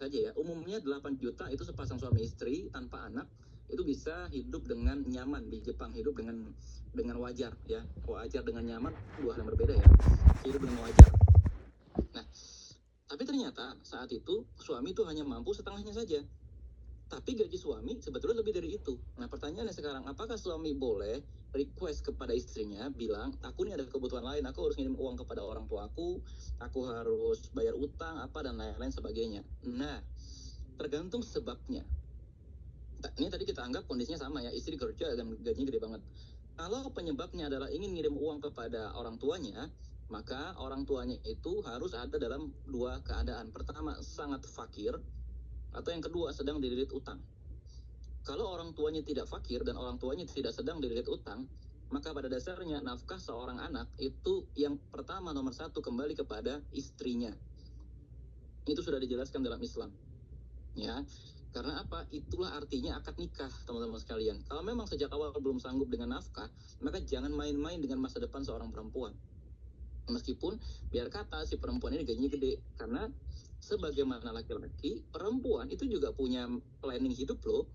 saja ya, umumnya 8 juta itu sepasang suami istri tanpa anak itu bisa hidup dengan nyaman di Jepang, hidup dengan wajar ya. Wajar dengan nyaman dua hal yang berbeda ya. Hidup dengan wajar. Nah, tapi ternyata saat itu suami itu hanya mampu setengahnya saja. Tapi gaji suami sebetulnya lebih dari itu. Nah, pertanyaannya sekarang, apakah suami boleh request kepada istrinya, bilang, aku ini ada kebutuhan lain, aku harus ngirim uang kepada orang tuaku, aku harus bayar utang, apa, dan lain-lain sebagainya. Nah, tergantung sebabnya. Ini tadi kita anggap kondisinya sama ya, istri kerja dan gajinya gede banget. Kalau penyebabnya adalah ingin ngirim uang kepada orang tuanya, maka orang tuanya itu harus ada dalam dua keadaan. Pertama, sangat fakir, atau yang kedua, sedang dililit utang. Kalau orang tuanya tidak fakir dan orang tuanya tidak sedang dililit utang, maka pada dasarnya nafkah seorang anak itu yang pertama nomor satu kembali kepada istrinya. Itu sudah dijelaskan dalam Islam. Ya, karena apa? Itulah artinya akad nikah, teman-teman sekalian. Kalau memang sejak awal belum sanggup dengan nafkah, maka jangan main-main dengan masa depan seorang perempuan. Meskipun biar kata si perempuan ini gajinya gede, karena sebagaimana laki-laki, perempuan itu juga punya planning hidup loh,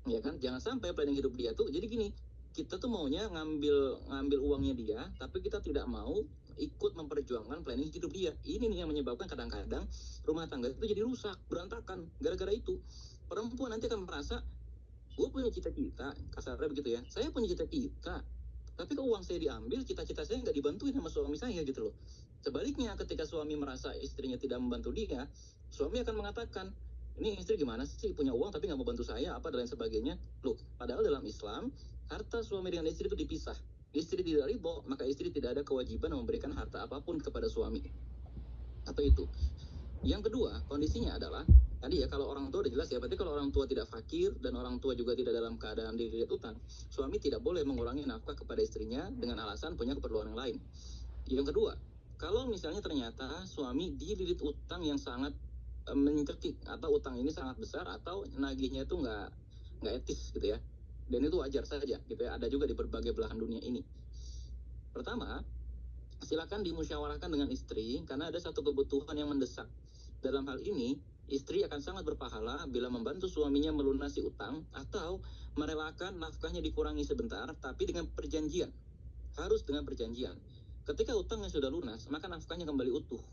ya kan? Jangan sampai planning hidup dia tuh jadi gini, kita tuh maunya ngambil uangnya dia, tapi kita tidak mau ikut memperjuangkan planning hidup dia. Ini nih yang menyebabkan kadang-kadang rumah tangga itu jadi rusak, berantakan. Gara-gara itu perempuan nanti akan merasa, gue punya cita-cita, kasarnya begitu ya, saya punya cita-cita, tapi kok uang saya diambil, cita-cita saya nggak dibantuin sama suami saya gitu loh. Sebaliknya, ketika suami merasa istrinya tidak membantu dia, suami akan mengatakan, ini istri gimana sih, punya uang tapi nggak mau bantu saya, apa dan lain sebagainya. Loh, padahal dalam Islam, harta suami dengan istri itu dipisah. Istri tidak ridho, maka istri tidak ada kewajiban memberikan harta apapun kepada suami. Atau itu. Yang kedua, kondisinya adalah, tadi ya, kalau orang tua udah jelas ya, berarti kalau orang tua tidak fakir dan orang tua juga tidak dalam keadaan dililit utang, suami tidak boleh mengurangi nafkah kepada istrinya dengan alasan punya keperluan yang lain. Yang kedua, kalau misalnya ternyata suami dililit utang yang sangat mencekik, atau utang ini sangat besar, atau nagihnya itu nggak etis gitu ya, dan itu wajar saja gitu ya, ada juga di berbagai belahan dunia ini. Pertama, silakan dimusyawarahkan dengan istri karena ada satu kebutuhan yang mendesak. Dalam hal ini, istri akan sangat berpahala bila membantu suaminya melunasi utang atau merelakan nafkahnya dikurangi sebentar, tapi dengan perjanjian. Harus dengan perjanjian. Ketika utangnya sudah lunas, maka nafkahnya kembali utuh.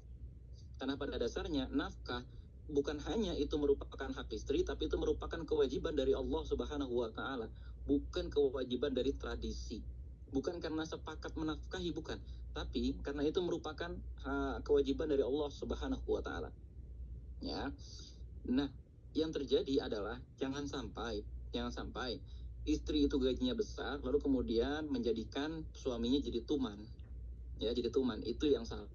Karena pada dasarnya nafkah bukan hanya itu merupakan hak istri, tapi itu merupakan kewajiban dari Allah Subhanahu wa Ta'ala, bukan kewajiban dari tradisi. Bukan karena sepakat menafkahi, bukan, tapi karena itu merupakan kewajiban dari Allah Subhanahu wa Ta'ala. Ya. Nah, yang terjadi adalah jangan sampai istri itu gajinya besar lalu kemudian menjadikan suaminya jadi tuman. Ya, jadi tuman. Itu yang salah.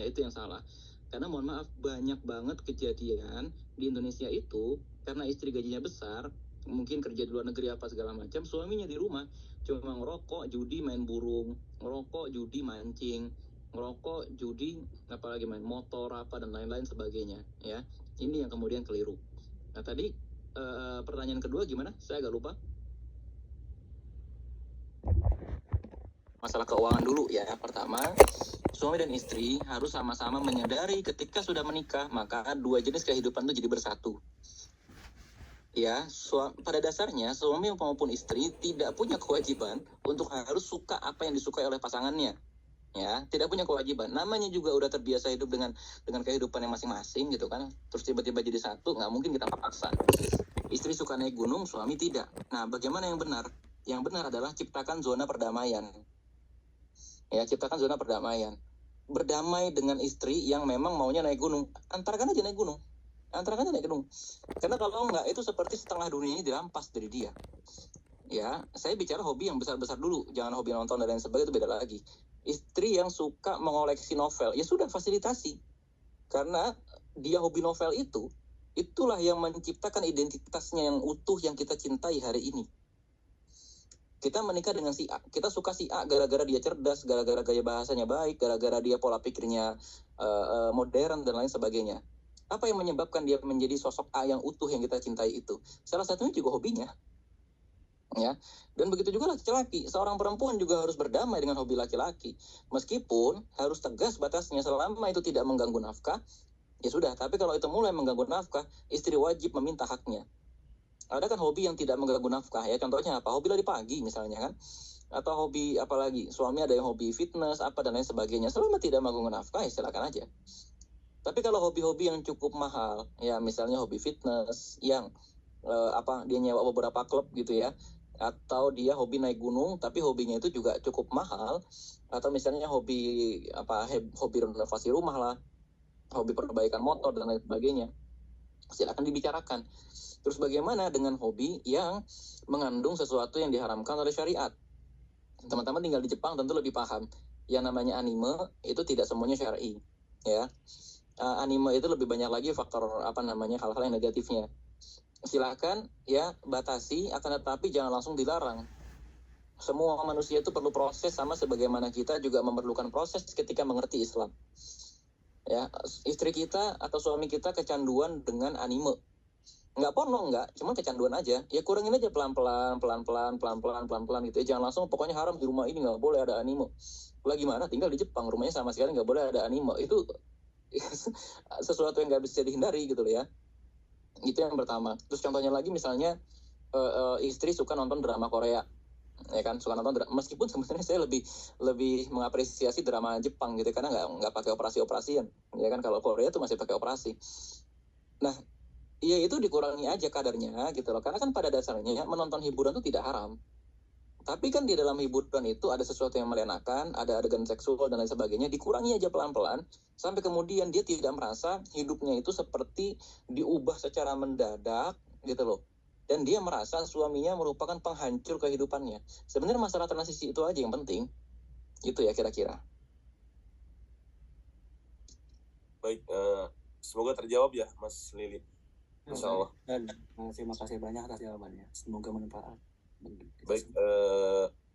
Ya, itu yang salah. Karena mohon maaf, banyak banget kejadian di Indonesia itu karena istri gajinya besar, mungkin kerja di luar negeri apa segala macam, suaminya di rumah cuma ngerokok, judi, main burung, ngerokok, judi, mancing, ngerokok, judi, apalagi main motor apa dan lain-lain sebagainya, ya. Ini yang kemudian keliru. Nah, tadi pertanyaan kedua gimana? Saya agak lupa. Masalah keuangan dulu ya. Pertama, suami dan istri harus sama-sama menyadari ketika sudah menikah, maka dua jenis kehidupan itu jadi bersatu. Ya, pada dasarnya suami maupun istri tidak punya kewajiban untuk harus suka apa yang disukai oleh pasangannya. Ya, tidak punya kewajiban. Namanya juga udah terbiasa hidup dengan kehidupan yang masing-masing gitu kan. Terus tiba-tiba jadi satu, nggak mungkin kita paksa. Istri suka naik gunung, suami tidak. Nah, bagaimana yang benar? Yang benar adalah ciptakan zona perdamaian. Ya, ciptakan zona perdamaian. Berdamai dengan istri yang memang maunya naik gunung. Antarkan aja naik gunung. Karena kalau enggak, itu seperti setengah dunianya dirampas dari dia. Ya, saya bicara hobi yang besar-besar dulu. Jangan hobi nonton dan lain sebagainya, itu beda lagi. Istri yang suka mengoleksi novel, ya sudah, fasilitasi. Karena dia hobi novel itulah yang menciptakan identitasnya yang utuh yang kita cintai hari ini. Kita menikah dengan si A, kita suka si A gara-gara dia cerdas, gara-gara gaya bahasanya baik, gara-gara dia pola pikirnya modern dan lain sebagainya. Apa yang menyebabkan dia menjadi sosok A yang utuh yang kita cintai itu? Salah satunya juga hobinya. Ya, dan begitu juga laki-laki. Seorang perempuan juga harus berdamai dengan hobi laki-laki. Meskipun harus tegas batasnya, selama itu tidak mengganggu nafkah, ya sudah. Tapi kalau itu mulai mengganggu nafkah, istri wajib meminta haknya. Ada kan hobi yang tidak mengganggu nafkah ya, contohnya apa? Hobi lari pagi misalnya kan, atau hobi apalagi, suami ada yang hobi fitness apa dan lain sebagainya, selama tidak mengganggu nafkah ya silakan aja. Tapi kalau hobi-hobi yang cukup mahal ya, misalnya hobi fitness yang dia nyewa beberapa klub gitu ya, atau dia hobi naik gunung tapi hobinya itu juga cukup mahal, atau misalnya hobi renovasi rumah lah, hobi perbaikan motor dan lain sebagainya, silakan dibicarakan. Terus bagaimana dengan hobi yang mengandung sesuatu yang diharamkan oleh syariat? Teman-teman tinggal di Jepang tentu lebih paham. Yang namanya anime itu tidak semuanya syar'i, ya. Anime itu lebih banyak lagi faktor hal-hal yang negatifnya. Silakan ya batasi, akan tetapi jangan langsung dilarang. Semua manusia itu perlu proses, sama sebagaimana kita juga memerlukan proses ketika mengerti Islam. Ya, istri kita atau suami kita kecanduan dengan anime. Nggak porno, nggak, cuma kecanduan aja, ya kurangin aja pelan-pelan gitu ya. Jangan langsung pokoknya haram di rumah ini nggak boleh ada anime. Lah gimana, tinggal di Jepang rumahnya sama sekali nggak boleh ada anime, itu sesuatu yang nggak bisa dihindari gitu loh ya. Itu yang pertama. Terus contohnya lagi misalnya istri suka nonton drama Korea, ya kan, suka nonton meskipun sebenarnya saya lebih mengapresiasi drama Jepang gitu, karena nggak pakai operasi-operasian, ya kan. Kalau Korea tuh masih pakai operasi. Nah, ya itu dikurangi aja kadarnya gitu loh, karena kan pada dasarnya menonton hiburan itu tidak haram. Tapi kan di dalam hiburan itu ada sesuatu yang melenakan, ada adegan seksual dan lain sebagainya, dikurangi aja pelan-pelan sampai kemudian dia tidak merasa hidupnya itu seperti diubah secara mendadak gitu loh. Dan dia merasa suaminya merupakan penghancur kehidupannya. Sebenarnya masalah transisi itu aja yang penting. Gitu ya kira-kira. Baik, semoga terjawab ya Mas Lili. Insya Allah. Dan terima kasih banyak atas jawabannya. Semoga bermanfaat. Baik,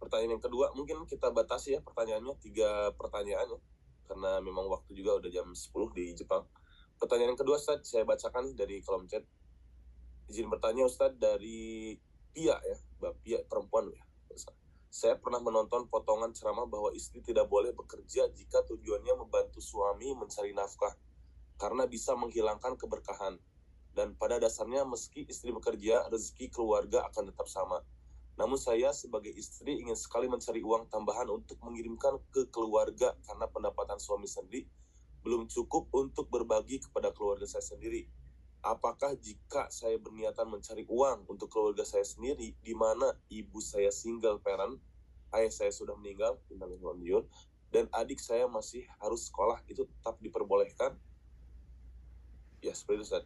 pertanyaan yang kedua mungkin kita batasi ya pertanyaannya 3 pertanyaan ya, karena memang waktu juga udah jam 10 di Jepang. Pertanyaan yang kedua Ustadz, saya bacakan dari kolom chat. Izin bertanya Ustadz, dari Pia ya, Mbak Pia, perempuan ya. Saya pernah menonton potongan ceramah bahwa istri tidak boleh bekerja jika tujuannya membantu suami mencari nafkah, karena bisa menghilangkan keberkahan. Dan pada dasarnya meski istri bekerja, rezeki keluarga akan tetap sama. Namun saya sebagai istri ingin sekali mencari uang tambahan untuk mengirimkan ke keluarga, karena pendapatan suami sendiri belum cukup untuk berbagi kepada keluarga saya sendiri. Apakah jika saya berniatan mencari uang untuk keluarga saya sendiri, di mana ibu saya single parent, ayah saya sudah meninggal, dan adik saya masih harus sekolah, itu tetap diperbolehkan? Ya, seperti itu Ustaz.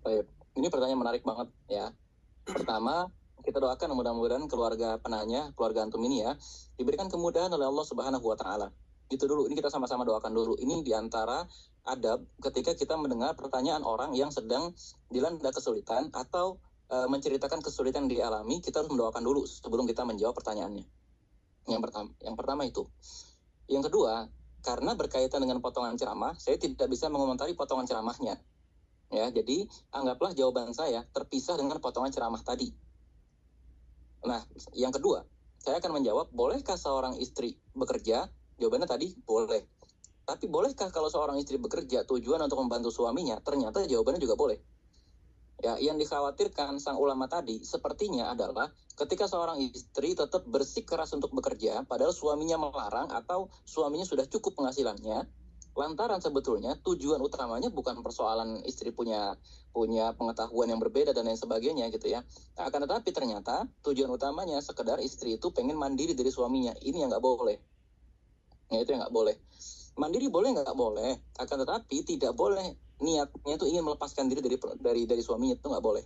Baik, ini pertanyaan menarik banget ya. Pertama, kita doakan mudah-mudahan keluarga penanya, keluarga antum ini ya, diberikan kemudahan oleh Allah Subhanahu wa Ta'ala. Itu dulu, ini kita sama-sama doakan dulu. Ini diantara adab ketika kita mendengar pertanyaan orang yang sedang dilanda kesulitan atau menceritakan kesulitan yang dialami, kita harus mendoakan dulu sebelum kita menjawab pertanyaannya. Yang pertama itu. Yang kedua, karena berkaitan dengan potongan ceramah, saya tidak bisa mengomentari potongan ceramahnya. Ya, jadi anggaplah jawaban saya terpisah dengan potongan ceramah tadi. Nah, yang kedua, saya akan menjawab, bolehkah seorang istri bekerja? Jawabannya tadi, boleh. Tapi bolehkah kalau seorang istri bekerja tujuan untuk membantu suaminya? Ternyata jawabannya juga boleh. Ya, yang dikhawatirkan sang ulama tadi sepertinya adalah ketika seorang istri tetap bersikeras untuk bekerja, padahal suaminya melarang atau suaminya sudah cukup penghasilannya, lantaran sebetulnya tujuan utamanya bukan persoalan istri punya pengetahuan yang berbeda dan lain sebagainya gitu ya. Akan tetapi ternyata tujuan utamanya sekedar istri itu pengen mandiri dari suaminya. Ini yang nggak boleh. Ya, itu yang nggak boleh. Mandiri boleh nggak boleh. Akan tetapi tidak boleh niatnya itu ingin melepaskan diri dari suaminya, itu nggak boleh.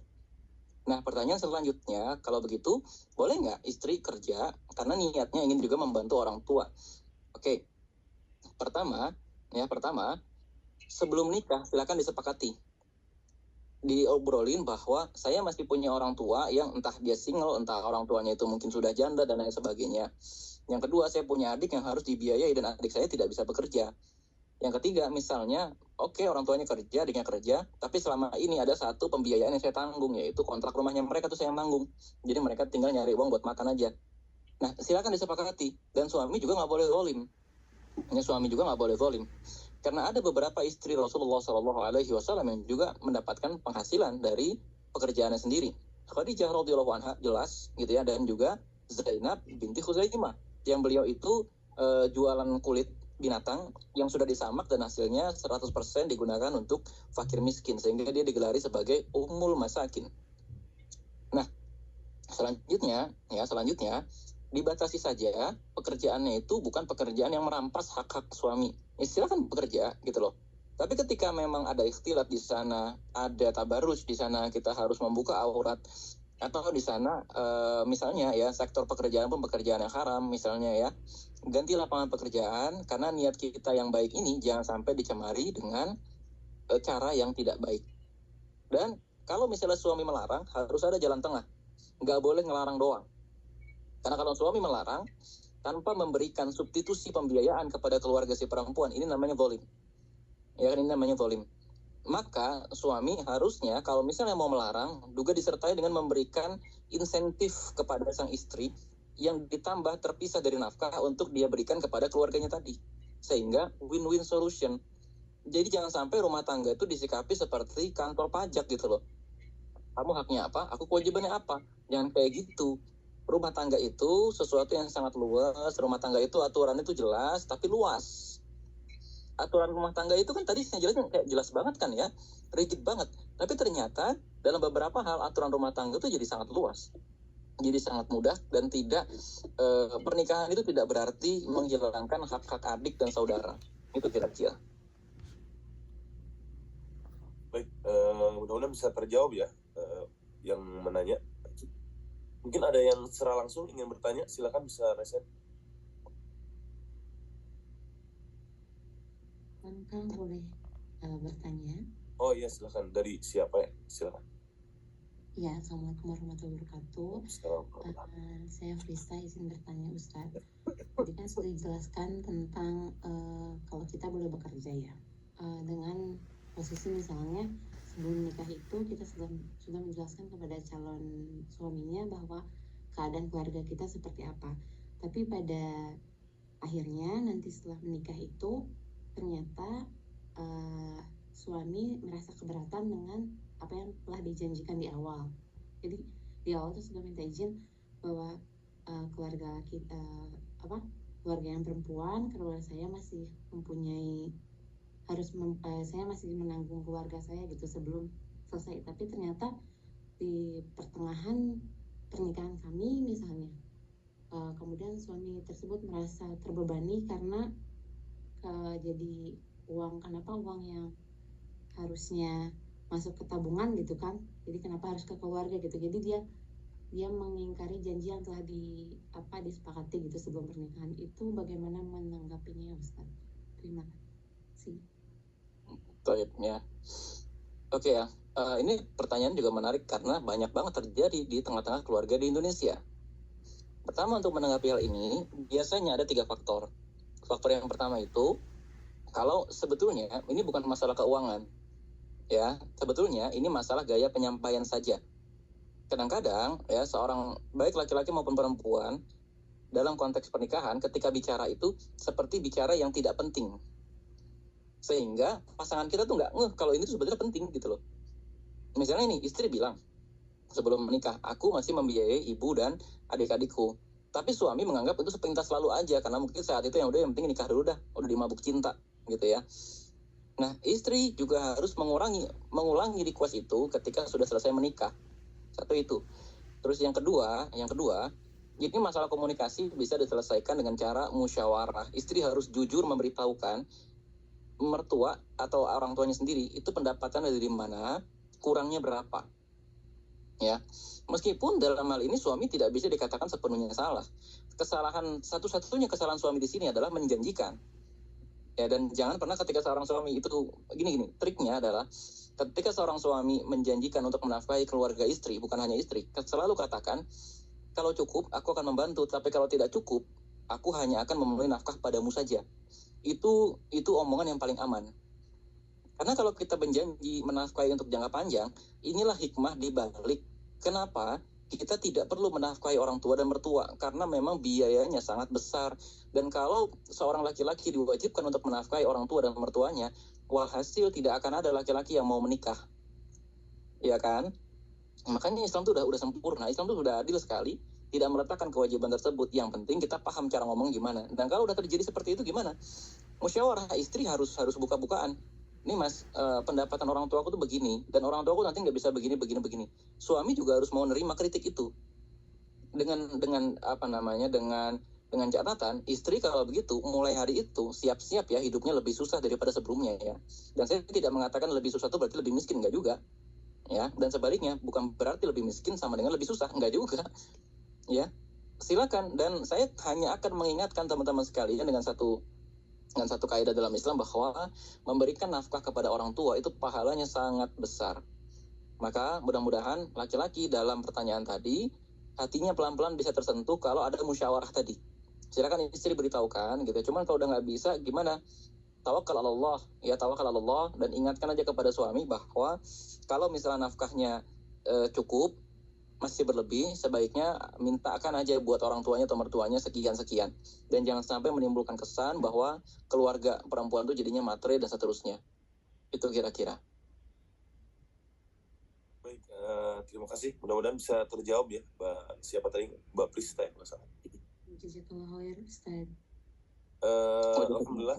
Nah, pertanyaan selanjutnya, kalau begitu boleh nggak istri kerja karena niatnya ingin juga membantu orang tua? Oke. Pertama, sebelum nikah silakan disepakati, diobrolin bahwa saya masih punya orang tua yang entah dia single, entah orang tuanya itu mungkin sudah janda dan lain sebagainya. Yang kedua, saya punya adik yang harus dibiayai dan adik saya tidak bisa bekerja. Yang ketiga, misalnya orang tuanya kerja, adiknya kerja, tapi selama ini ada satu pembiayaan yang saya tanggung, yaitu kontrak rumahnya mereka tuh saya yang tanggung. Jadi mereka tinggal nyari uang buat makan aja. Nah, silakan disepakati. Dan suami juga nggak boleh zalim. Suami juga nggak boleh zalim. Karena ada beberapa istri Rasulullah SAW yang juga mendapatkan penghasilan dari pekerjaannya sendiri. Khadijah radhiyallahu anha jelas gitu ya, dan juga Zainab binti Khuzaimah yang beliau itu jualan kulit binatang yang sudah disamak dan hasilnya 100% digunakan untuk fakir miskin, sehingga dia digelari sebagai ummul masakin. Nah, selanjutnya dibatasi saja pekerjaannya itu bukan pekerjaan yang merampas hak-hak suami. Silakan bekerja gitu loh. Tapi ketika memang ada ikhtilat di sana, ada tabarruj di sana, kita harus membuka aurat, atau di sana misalnya ya sektor pekerjaan pun pekerjaan yang haram misalnya ya, ganti lapangan pekerjaan karena niat kita yang baik ini jangan sampai dicemari dengan cara yang tidak baik. Dan kalau misalnya suami melarang, harus ada jalan tengah. Nggak boleh ngelarang doang. Karena kalau suami melarang tanpa memberikan substitusi pembiayaan kepada keluarga si perempuan, ini namanya zalim. Ya kan, ini namanya zalim. Maka suami harusnya kalau misalnya mau melarang, juga disertai dengan memberikan insentif kepada sang istri yang ditambah terpisah dari nafkah untuk dia berikan kepada keluarganya tadi. Sehingga win-win solution. Jadi jangan sampai rumah tangga itu disikapi seperti kantor pajak gitu loh. Kamu haknya apa, aku kewajibannya apa. Jangan kayak gitu. Rumah tangga itu sesuatu yang sangat luas. Rumah tangga itu aturan itu jelas, tapi luas. Aturan rumah tangga itu kan tadi saya jelasin kayak jelas banget kan ya, rigid banget. Tapi ternyata dalam beberapa hal aturan rumah tangga itu jadi sangat luas. Jadi sangat mudah dan tidak pernikahan itu tidak berarti menghilangkan hak-hak adik dan saudara. Itu kira-kira. Baik, mudah-mudahan bisa terjawab ya yang menanya. Mungkin ada yang secara langsung ingin bertanya, silakan bisa reset. Kang boleh bertanya? Oh iya, silakan. Dari siapa ya? Silakan. Ya, Assalamualaikum warahmatullahi wabarakatuh. Saya Frista, izin bertanya Ustaz. Tadi kan sudah dijelaskan tentang kalau kita boleh bekerja ya, dengan posisi misalnya sebelum nikah itu kita sudah menjelaskan kepada calon suaminya bahwa keadaan keluarga kita seperti apa. Tapi pada akhirnya nanti setelah menikah itu ternyata suami merasa keberatan dengan apa yang telah dijanjikan di awal. Jadi di awal itu sudah minta izin bahwa keluarga kita keluarga yang perempuan, keluarga saya masih mempunyai saya masih menanggung keluarga saya gitu sebelum selesai. Tapi ternyata di pertengahan pernikahan kami misalnya kemudian suami tersebut merasa terbebani karena jadi kenapa uang yang harusnya masuk ke tabungan gitu kan, jadi kenapa harus ke keluarga gitu. Jadi dia mengingkari janji yang telah disepakati gitu sebelum pernikahan. Itu bagaimana menanggapinya Ustaz? Terima kasih. Baik ya. Oke ya. Ini pertanyaan juga menarik karena banyak banget terjadi di tengah-tengah keluarga di Indonesia. Pertama, untuk menanggapi hal ini biasanya ada 3 faktor. Faktor yang pertama itu, kalau sebetulnya ini bukan masalah keuangan, ya, sebetulnya ini masalah gaya penyampaian saja. Kadang-kadang ya seorang baik laki-laki maupun perempuan dalam konteks pernikahan ketika bicara itu seperti bicara yang tidak penting, sehingga pasangan kita tuh nggak ngeh kalau ini tuh sebenarnya penting gitu loh. Misalnya ini istri bilang sebelum menikah, aku masih membiayai ibu dan adik-adikku. Tapi suami menganggap itu sepintas lalu aja karena mungkin saat itu yang penting nikah dulu dah, udah dimabuk cinta gitu ya. Nah, istri juga harus mengulangi request itu ketika sudah selesai menikah. Satu itu. Terus yang kedua, ini masalah komunikasi bisa diselesaikan dengan cara musyawarah. Istri harus jujur memberitahukan mertua atau orang tuanya sendiri itu pendapatan dari mana, kurangnya berapa. Ya, meskipun dalam hal ini suami tidak bisa dikatakan sepenuhnya salah. Satu-satunya kesalahan suami di sini adalah menjanjikan. Ya, dan jangan pernah ketika seorang suami itu gini, triknya adalah ketika seorang suami menjanjikan untuk menafkahi keluarga istri, bukan hanya istri, selalu katakan, kalau cukup aku akan membantu, tapi kalau tidak cukup, aku hanya akan memenuhi nafkah padamu saja. Itu omongan yang paling aman. Karena kalau kita berjanji menafkahi untuk jangka panjang, inilah hikmah di balik kenapa kita tidak perlu menafkahi orang tua dan mertua karena memang biayanya sangat besar. Dan kalau seorang laki-laki diwajibkan untuk menafkahi orang tua dan mertuanya, walhasil tidak akan ada laki-laki yang mau menikah, ya kan? Makanya Islam itu udah sempurna, Islam itu sudah adil sekali, tidak meletakkan kewajiban tersebut. Yang penting kita paham cara ngomong gimana. Dan kalau udah terjadi seperti itu gimana? Musyawarah, istri harus buka-bukaan. Ini mas, pendapatan orang tua aku tuh begini, dan orang tua aku nanti nggak bisa begini. Suami juga harus mau nerima kritik itu. Dengan apa namanya, dengan catatan, istri kalau begitu mulai hari itu siap-siap ya hidupnya lebih susah daripada sebelumnya ya. Dan saya tidak mengatakan lebih susah itu berarti lebih miskin, nggak juga. Ya, dan sebaliknya bukan berarti lebih miskin sama dengan lebih susah, nggak juga. Ya, silakan. Dan saya hanya akan mengingatkan teman-teman sekalian dengan satu kaidah dalam Islam bahwa memberikan nafkah kepada orang tua itu pahalanya sangat besar. Maka mudah-mudahan laki-laki dalam pertanyaan tadi hatinya pelan-pelan bisa tersentuh kalau ada musyawarah tadi. Silakan istri beritahukan gitu. Cuman kalau udah nggak bisa gimana? Tawakal Allah, ya tawakal Allah, dan ingatkan aja kepada suami bahwa kalau misalnya nafkahnya cukup, masih berlebih, sebaiknya mintakan aja buat orang tuanya atau mertuanya sekian. Dan jangan sampai menimbulkan kesan bahwa keluarga perempuan itu jadinya matre dan seterusnya. Itu kira-kira. Baik, terima kasih. Mudah-mudahan bisa terjawab ya, siapa tadi? Mbak Prista ya, masalah. Jazakallah khair, Ustaz. Alhamdulillah,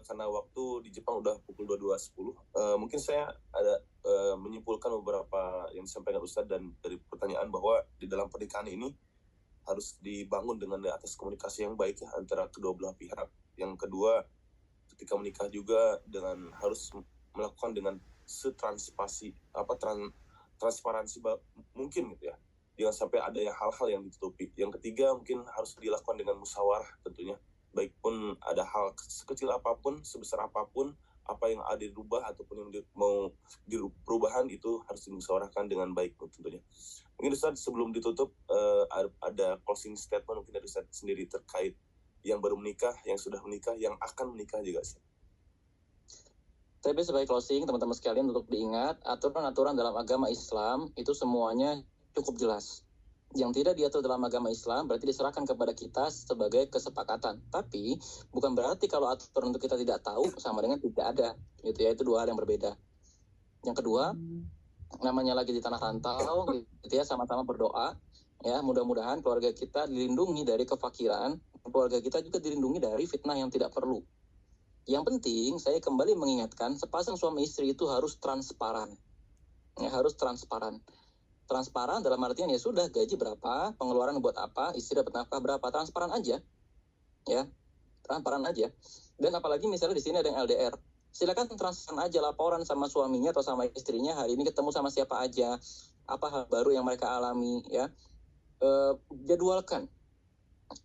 karena waktu di Jepang udah pukul 22.10, mungkin saya ada menyimpulkan beberapa yang disampaikan Ustadz dan dari pertanyaan bahwa di dalam pernikahan ini harus dibangun dengan di atas komunikasi yang baik ya antara kedua belah pihak. Yang kedua, ketika menikah juga harus melakukan dengan transparansi mungkin gitu ya. Jangan sampai ada hal-hal yang ditutupi. Yang ketiga, mungkin harus dilakukan dengan musyawarah tentunya. Baik pun ada hal sekecil apapun, sebesar apapun, apa yang ada dirubah ataupun yang mau perubahan itu harus dimusyawarahkan dengan baik tentunya. Mungkin Ustaz sebelum ditutup ada closing statement mungkin dari Ustaz sendiri terkait yang baru menikah, yang sudah menikah, yang akan menikah juga sih. Tapi sebagai closing teman-teman sekalian untuk diingat, aturan-aturan dalam agama Islam itu semuanya cukup jelas. Yang tidak diatur dalam agama Islam berarti diserahkan kepada kita sebagai kesepakatan. Tapi bukan berarti kalau aturan itu kita tidak tahu sama dengan tidak ada. Gitu ya, itu dua hal yang berbeda. Yang kedua, namanya lagi di tanah rantau, gitu ya, sama-sama berdoa. Ya, mudah-mudahan keluarga kita dilindungi dari kefakiran, keluarga kita juga dilindungi dari fitnah yang tidak perlu. Yang penting, saya kembali mengingatkan, sepasang suami istri itu harus transparan. Ya, harus transparan. Transparan dalam artian ya sudah, gaji berapa, pengeluaran buat apa, istri dapat nafkah berapa, transparan aja. Ya, transparan aja. Dan apalagi misalnya di sini ada yang LDR. Silakan transparan aja laporan sama suaminya atau sama istrinya, hari ini ketemu sama siapa aja, apa hal baru yang mereka alami, ya. Jadwalkan.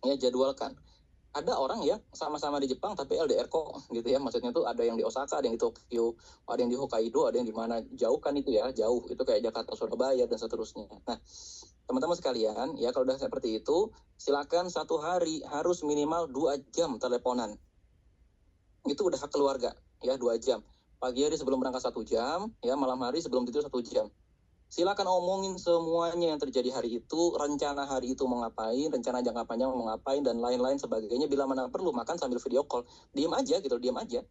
Ya, jadwalkan. Ada orang ya sama-sama di Jepang tapi LDR kok gitu ya, maksudnya tuh ada yang di Osaka, ada yang di Tokyo, ada yang di Hokkaido, ada yang di mana, jauh kan itu ya, jauh itu kayak Jakarta Surabaya dan seterusnya. Nah teman-teman sekalian ya, kalau udah seperti itu silakan satu hari harus minimal 2 jam teleponan, itu udah hak keluarga ya. 2 jam, pagi hari sebelum berangkat 1 jam ya, malam hari sebelum tidur 1 jam. Silakan omongin semuanya yang terjadi hari itu, rencana hari itu mau ngapain, rencana jangka panjang mau ngapain, dan lain-lain sebagainya. Bila mana perlu, makan sambil video call. Diam aja gitu, diam aja.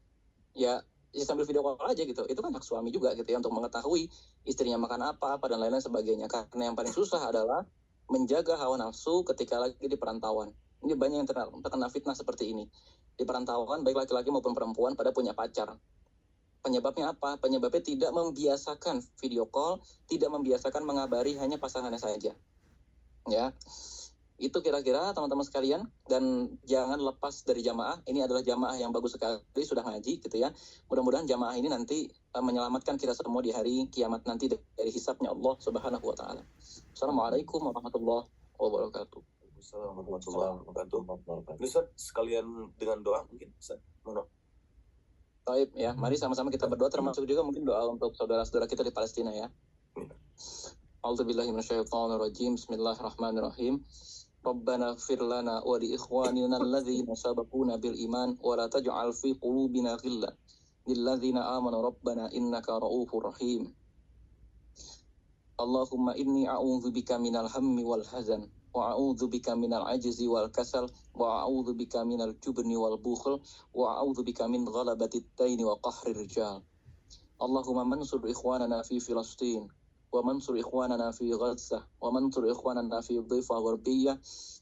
Ya sambil video call aja gitu. Itu kan hak suami juga gitu ya, untuk mengetahui istrinya makan apa, dan lain-lain sebagainya. Karena yang paling susah adalah menjaga hawa nafsu ketika lagi di perantauan. Ini banyak yang terkena fitnah seperti ini. Di perantauan, baik laki-laki maupun perempuan pada punya pacar. Penyebabnya apa? Penyebabnya tidak membiasakan video call, tidak membiasakan mengabari hanya pasangannya saja. Ya, itu kira-kira teman-teman sekalian. Dan jangan lepas dari jamaah. Ini adalah jamaah yang bagus sekali, sudah ngaji gitu ya. Mudah-mudahan jamaah ini nanti menyelamatkan kita semua di hari kiamat nanti dari hisabnya Allah Subhanahu wa taala. Assalamualaikum warahmatullahi wabarakatuh. Assalamualaikum warahmatullahi wabarakatuh. Ustaz sekalian dengan doa mungkin Ustaz. Mohon. Baik ya, mari sama-sama kita berdoa, termasuk juga mungkin doa untuk saudara-saudara kita di Palestina ya. A'udzubillahi minasyaitonirrajim. Bismillahirrahmanirrahim. Rabbana ighfir lana wa li ikhwanina alladzina sabaquna bil iman wa la taj'al fi qulubina ghillan lil ladzina amanu rabbana innaka ra'ufur rahim. Allahumma inni a'udzubika minal hammi wal hazan wa a'udzubika minal ajzi wal kasal wa a'udzubika minal jubni wal bukhl wa a'udzubika min ghalabatid daini wa qahrir rijal. Allahumma mansur ikhwanana fi Filastin wa mansur ikhwanana fi Gaza wa mansur ikhwanana fi Dhifa Gharbiyah.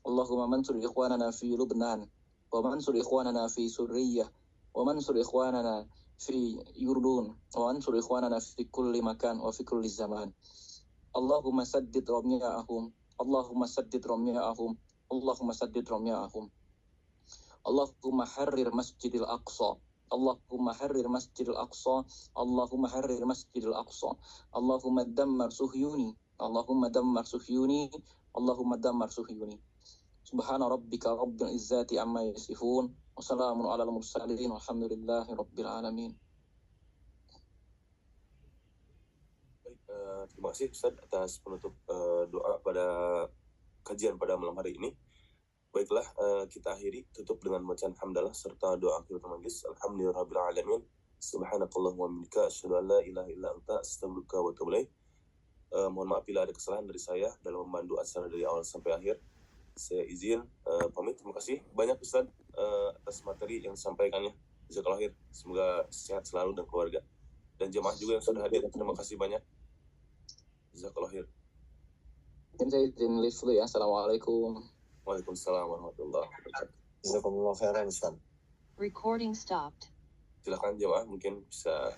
Allahumma mansur ikhwanana fi Lubnan wa mansur ikhwanana fi Suriyah wa mansur ikhwanana fi Yurdun wa mansur ikhwanana fi kulli makan wa fi kulli zaman. Allahumma saddid ramya'ahum Allahumma saddid ramya'ahum Allahumma saddid ramya'ahum. Allahumma harrir masjidil aqsa Allahumma harrir masjidil aqsa Allahumma harrir masjidil aqsa. Allahumma dammar suhyuni Allahumma dammar suhyuni Allahumma dammar suhyuni. Subhana rabbika rabbil izzati amma yasifun wa salamun alal mursalin walhamdulillahi rabbil alamin. Terima kasih Ustaz atas penutup doa pada kajian pada malam hari ini. Baiklah, kita akhiri tutup dengan bacaan hamdalah serta doa akhiratul majlis. Alhamdulillahirabbil alamin. Subhanakallahumma wa bihamdika asyhadu an la ilaha illa anta astaghfiruka wa atubu ilaik. Mohon maaf bila ada kesalahan dari saya dalam memandu acara dari awal sampai akhir. Saya izin pamit. Terima kasih banyak Ustaz atas materi yang disampaikannya. Jazakallahu khair. Semoga sehat selalu dan keluarga. Dan jemaah juga yang sudah hadir. Terima kasih banyak. Jazakallahu khair. Mungkin saya izin live dulu ya. Assalamualaikum. Waalaikumsalam warahmatullahi wabarakatuh. Jazakumullah khairan Ustaz. Recording stopped. Silakan jemaah mungkin bisa